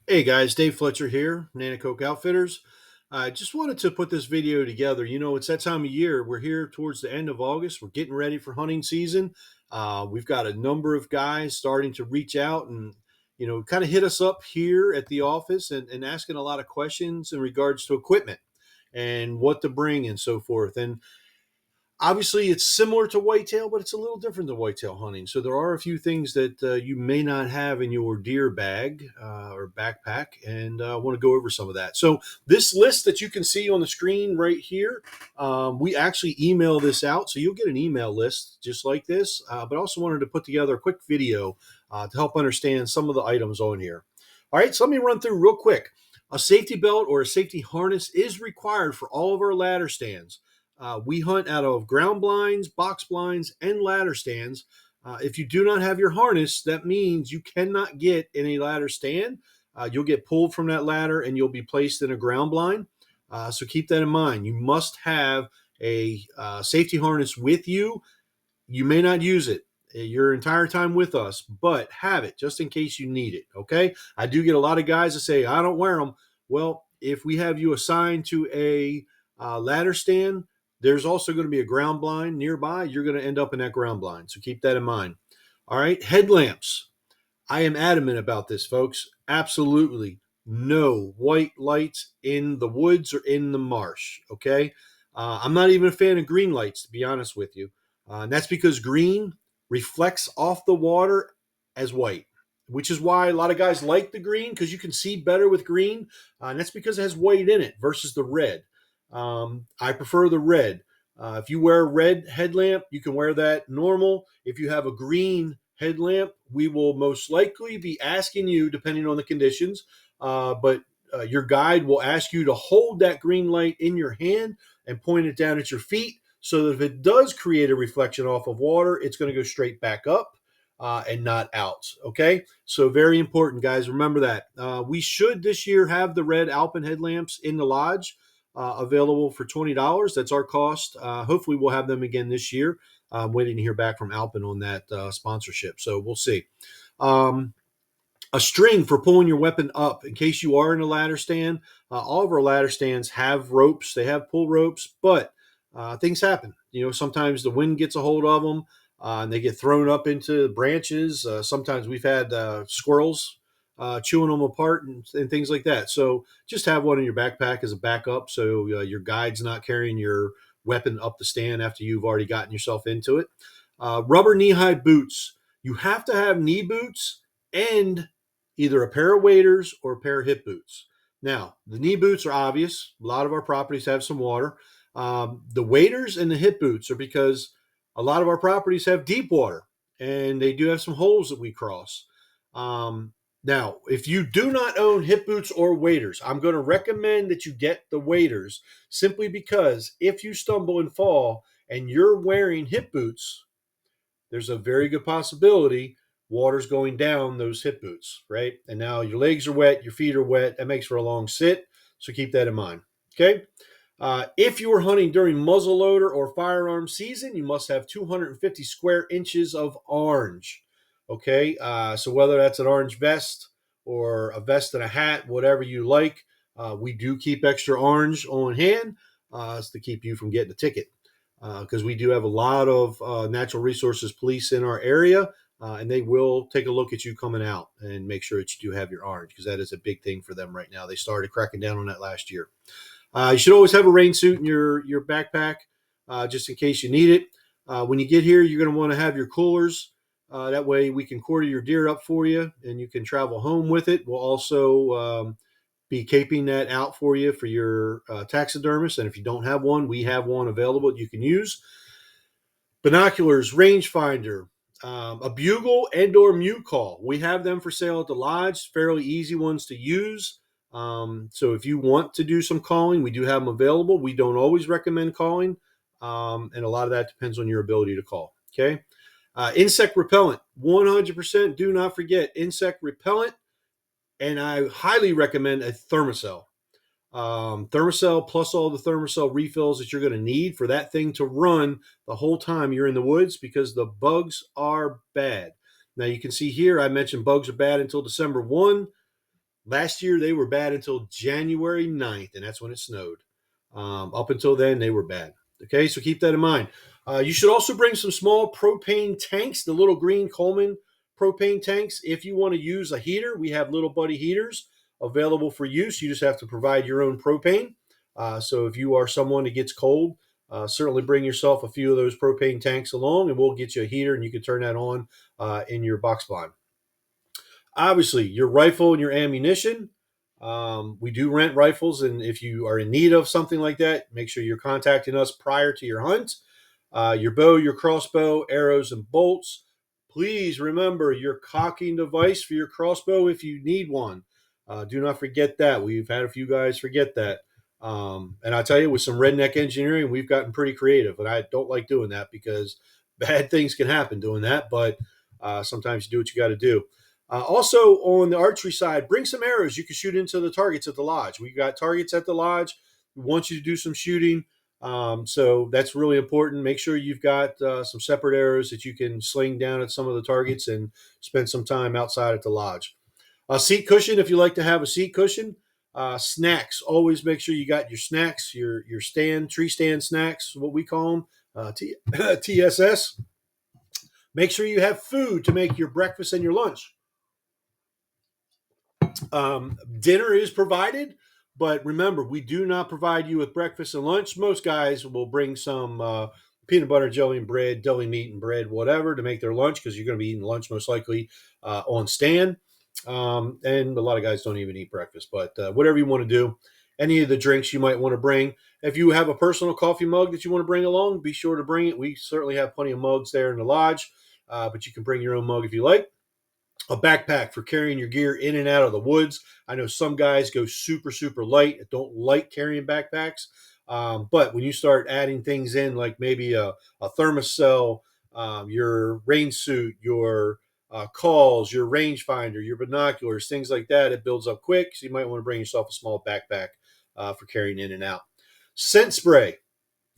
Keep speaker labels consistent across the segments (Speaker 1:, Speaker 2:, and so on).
Speaker 1: Hey guys, Dave Fletcher here, Nanacoke Outfitters. I just wanted to put this video together. You know, it's that time of year. We're here towards the end of August. We're getting ready for hunting season. We've got a number of guys starting to reach out and, kind of hit us up here at the office and asking a lot of questions in regards to equipment and what to bring and so forth. And obviously, it's similar to whitetail, but it's a little different than whitetail hunting. So there are a few things that you may not have in your deer bag or backpack, and I want to go over some of that. So this list that you can see on the screen right here, we actually email this out, so you'll get an email list just like this. But I also wanted to put together a quick video to help understand some of the items on here. All right, so let me run through real quick. A safety belt or a safety harness is required for all of our ladder stands. We hunt out of ground blinds, box blinds, and ladder stands. If you do not have your harness, that means you cannot get in a ladder stand. You'll get pulled from that ladder and you'll be placed in a ground blind. So keep that in mind. You must have a safety harness with you. You may not use it your entire time with us, but have it just in case you need it. Okay. I do get a lot of guys that say, I don't wear them. Well, if we have you assigned to a ladder stand, there's also going to be a ground blind nearby. You're going to end up in that ground blind. So keep that in mind. All right. Headlamps. I am adamant about this, folks. Absolutely no white lights in the woods or in the marsh. Okay. I'm not even a fan of green lights, to be honest with you. And that's because green reflects off the water as white, which is why a lot of guys like the green because you can see better with green. And that's because it has white in it versus the red. I prefer the red. If you wear a red headlamp, you can wear that normal. If you have a green headlamp, we will most likely be asking you, depending on the conditions, but your guide will ask you to hold that green light in your hand and point it down at your feet so that if it does create a reflection off of water, it's going to go straight back up and not out. Okay, so very important, guys. Remember that. We should this year have the red Alpen headlamps in the lodge available for $20. That's our cost. Hopefully, we'll have them again this year. I'm waiting to hear back from Alpen on that sponsorship, so we'll see. Um, a string for pulling your weapon up in case you are in a ladder stand. All of our ladder stands have ropes, they have pull ropes, but things happen. You know, sometimes the wind gets a hold of them and they get thrown up into branches. Sometimes we've had squirrels chewing them apart and things like that. So just have one in your backpack as a backup so your guide's not carrying your weapon up the stand after you've already gotten yourself into it. Rubber knee-high boots. You have to have knee boots and either a pair of waders or a pair of hip boots. Now, the knee boots are obvious. A lot of our properties have some water. The waders and the hip boots are because a lot of our properties have deep water and they do have some holes that we cross. Now, if you do not own hip boots or waders, I'm going to recommend that you get the waders simply because if you stumble and fall and you're wearing hip boots, there's a very good possibility water's going down those hip boots, right? And now your legs are wet, your feet are wet. That makes for a long sit. So keep that in mind. Okay. If you are hunting during muzzleloader or firearm season, you must have 250 square inches of orange. Okay. So whether that's an orange vest or a vest and a hat, whatever you like, we do keep extra orange on hand to keep you from getting a ticket because we do have a lot of natural resources police in our area, and they will take a look at you coming out and make sure that you do have your orange because that is a big thing for them right now. They started cracking down on that last year. You should always have a rain suit in your backpack just in case you need it. When you get here, you're going to want to have your coolers. That way we can quarter your deer up for you and you can travel home with it. We'll also be caping that out for you for your taxidermist. And if you don't have one, we have one available that you can use. Binoculars, rangefinder, a bugle and or mute call. We have them for sale at the lodge, fairly easy ones to use. So if you want to do some calling, we do have them available. We don't always recommend calling, and a lot of that depends on your ability to call. Okay. Insect repellent, 100%. Do not forget insect repellent, and I highly recommend a Thermacell. Thermacell plus all the Thermacell refills that you're going to need for that thing to run the whole time you're in the woods because the bugs are bad. Now you can see here I mentioned bugs are bad until December 1. Last year, they were bad until January 9th, and that's when it snowed. Up until then, they were bad. Okay, so keep that in mind. You should also bring some small propane tanks, the little green Coleman propane tanks. If you want to use a heater, we have little buddy heaters available for use. You just have to provide your own propane. So if you are someone that gets cold, certainly bring yourself a few of those propane tanks along, and we'll get you a heater, and you can turn that on in your box blind. Obviously, your rifle and your ammunition. We do rent rifles, and if you are in need of something like that, make sure you're contacting us prior to your hunt. Your bow, your crossbow, arrows, and bolts. Please remember your cocking device for your crossbow if you need one. Do not forget that. We've had a few guys forget that. And I tell you, with some redneck engineering, we've gotten pretty creative, and I don't like doing that because bad things can happen doing that. But sometimes you do what you got to do. Also, on the archery side, bring some arrows you can shoot into the targets at the lodge. We got targets at the lodge. We want you to do some shooting. So that's really important. Make sure you've got some separate arrows that you can sling down at some of the targets and spend some time outside at the lodge. A seat cushion, if you like to have a seat cushion. Snacks. Always make sure you got your snacks, your tree stand snacks, what we call them, TSS. Make sure you have food to make your breakfast and your lunch. Dinner is provided, but remember, we do not provide you with breakfast and lunch. Most guys will bring some peanut butter, jelly, and bread, deli meat and bread, whatever, to make their lunch because you're going to be eating lunch most likely on stand. And a lot of guys don't even eat breakfast, but whatever you want to do, any of the drinks you might want to bring. If you have a personal coffee mug that you want to bring along, be sure to bring it. We certainly have plenty of mugs there in the lodge, but you can bring your own mug if you like. A backpack for carrying your gear in and out of the woods. I know some guys go super, super light, don't like carrying backpacks. But when you start adding things in, like maybe a thermocell, your rain suit, your calls, your rangefinder, your binoculars, things like that, it builds up quick. So you might want to bring yourself a small backpack for carrying in and out. Scent spray.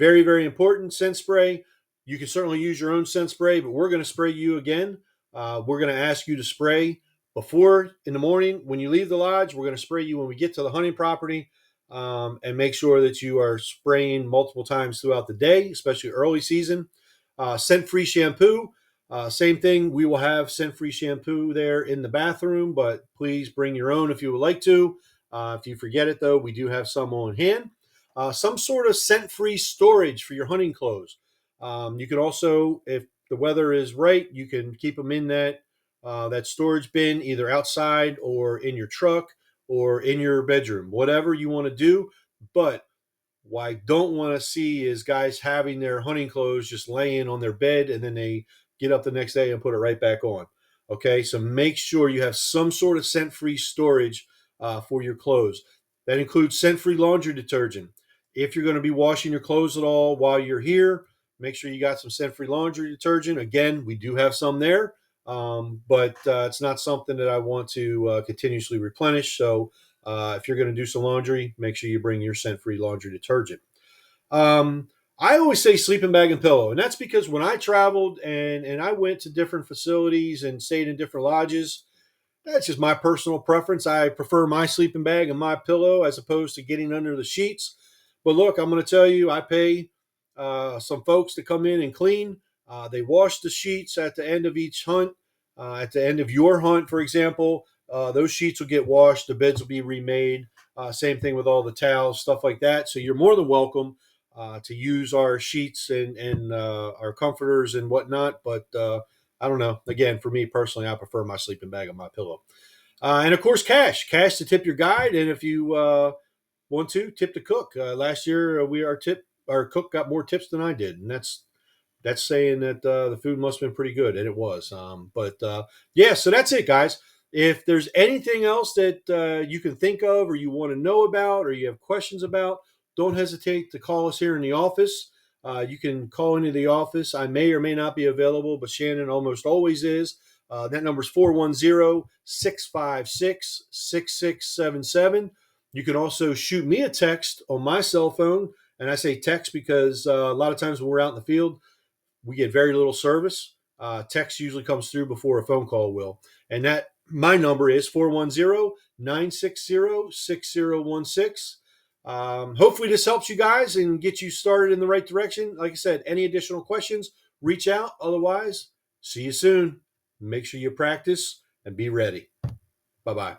Speaker 1: Very, very important. Scent spray. You can certainly use your own scent spray, but we're going to spray you again. We're going to ask you to spray before in the morning when you leave the lodge. We're going to spray you when we get to the hunting property, and make sure that you are spraying multiple times throughout the day, especially early season. Scent-free shampoo. Same thing. We will have scent-free shampoo there in the bathroom, but please bring your own if you would like to. If you forget it, though, we do have some on hand. Some sort of scent-free storage for your hunting clothes. You can also, if the weather is right, you can keep them in that storage bin, either outside or in your truck or in your bedroom, whatever you want to do. But what I don't want to see is guys having their hunting clothes just laying on their bed and then they get up the next day and put it right back on. Okay, so make sure you have some sort of scent-free storage for your clothes. That includes scent-free laundry detergent. If you're going to be washing your clothes at all while you're here, make sure you got some scent-free laundry detergent. Again, we do have some there, but it's not something that I want to continuously replenish. So if you're going to do some laundry, make sure you bring your scent-free laundry detergent. Um, I always say sleeping bag and pillow, and that's because when I traveled and I went to different facilities and stayed in different lodges, that's just my personal preference. I prefer my sleeping bag and my pillow as opposed to getting under the sheets. But look, I'm going to tell you, I pay some folks to come in and clean. They wash the sheets at the end of each hunt. At the end of your hunt, for example, those sheets will get washed. The beds will be remade. Same thing with all the towels, stuff like that. So you're more than welcome to use our sheets and our comforters and whatnot. But I don't know. Again, for me personally, I prefer my sleeping bag and my pillow. And of course, cash to tip your guide. And if you want to tip the cook, last year our cook got more tips than I did, and that's saying that the food must have been pretty good, and it was. But yeah, so that's it, guys. If there's anything else that you can think of, or you want to know about, or you have questions about, don't hesitate to call us here in the office. You can call into the office. I may or may not be available, but Shannon almost always is. That number is 410-656-6677. You can also shoot me a text on my cell phone. And I say text because a lot of times when we're out in the field, we get very little service. Text usually comes through before a phone call will. And that My number is 410-960-6016. Hopefully this helps you guys and get you started in the right direction. Like I said, any additional questions, reach out. Otherwise, see you soon. Make sure you practice and be ready. Bye-bye.